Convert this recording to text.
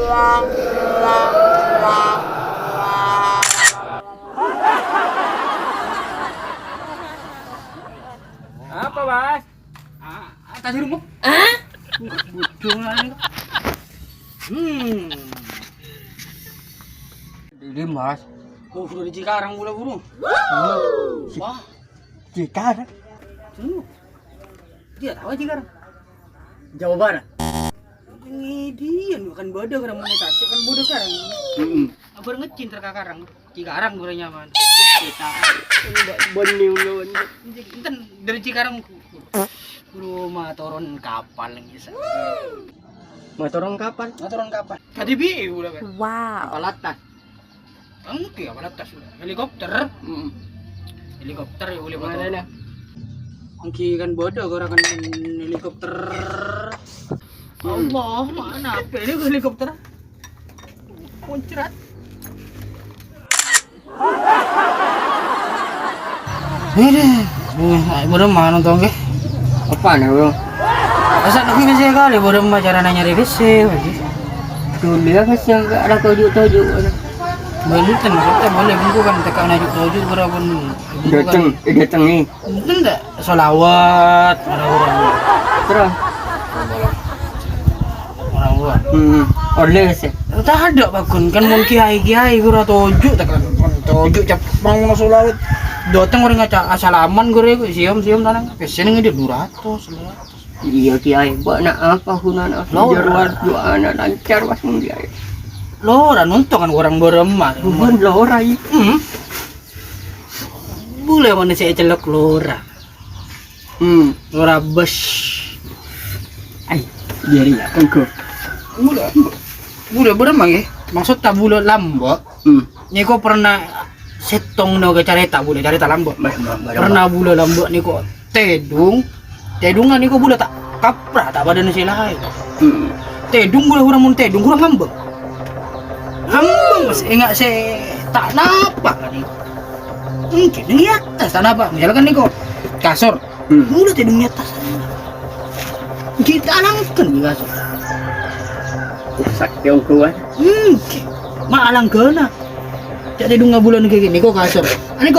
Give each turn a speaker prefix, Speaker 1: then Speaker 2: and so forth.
Speaker 1: Apa, Mas? Tadi rumah. Budung lagi. Ini Mas. Oh, sudah di Cikarang pula burung. Wah,
Speaker 2: Cikarang.
Speaker 1: Dia tahu Cikarang.
Speaker 2: Jawa Barat.
Speaker 1: Ini dia bukan bodoh karena monetasi kan bodoh karang. Aku ngecin terkakarang. Cikarang gue nyaman. Kita.
Speaker 2: Bening lawan.
Speaker 1: Kan dari Cikarang rumah turun kapal lagi.
Speaker 2: Motorong kapan?
Speaker 1: Turun kapal. Tadi bi udah kan.
Speaker 3: Wow.
Speaker 2: Kapal atas.
Speaker 1: Enggak kapal atas udah. Helikopter. Helikopter ya boleh
Speaker 2: Mana
Speaker 1: motor.
Speaker 2: dah?
Speaker 1: Angki kan bodoh orang kan helikopter. Allah, mana apa ini helikopter? Muncrat. Ini bodoh mana nonton ke?
Speaker 2: Apa nih bro?
Speaker 1: Asal lagi ngasih kali bodoh mah cara nanya revisi lagi.
Speaker 2: Dulu ya kasih yang gak ada tojuk.
Speaker 1: Benten maksudnya boleh bungku kan tekan najuk tojuk berapa
Speaker 2: Datang nih.
Speaker 1: Benten enggak solawat orang-orang
Speaker 2: Terus.
Speaker 1: orang-orang.
Speaker 2: Oleh sih.
Speaker 1: Tak ada bakun kan mau kiai gura tojuk tekan tojuk cap mau solawat. Datang orang ngaca asalaman gue siam tanang. Pesen ngide 200.
Speaker 2: Iya kiai, buat nak apa hunan jarwar dua anak lancar pas dia.
Speaker 1: Lora nonton kan orang beremah.
Speaker 2: Bukan lora itu.
Speaker 1: Boleh mana saya celok lora. Lora bus.
Speaker 2: Ay, jadi ya engkau.
Speaker 1: Boleh beremah ya. Maksud tak boleh lambok. Niko pernah setong no ke carita boleh carita lambok. Pernah boleh lambok niko tedungan niko boleh tak kapra tak badan silai. Tedung boleh orang mun tedung kurang ngambek. Mas ingat saya tak napa kan ini. Mungkin di atas tak napa. Misalkan niko kasur. Boleh tedung di atas. Kita alangkan di kasur.
Speaker 2: Sakit yang kuat.
Speaker 1: Maalang kena. Jadi dong bulan kayak gini kok kasar. Ani kok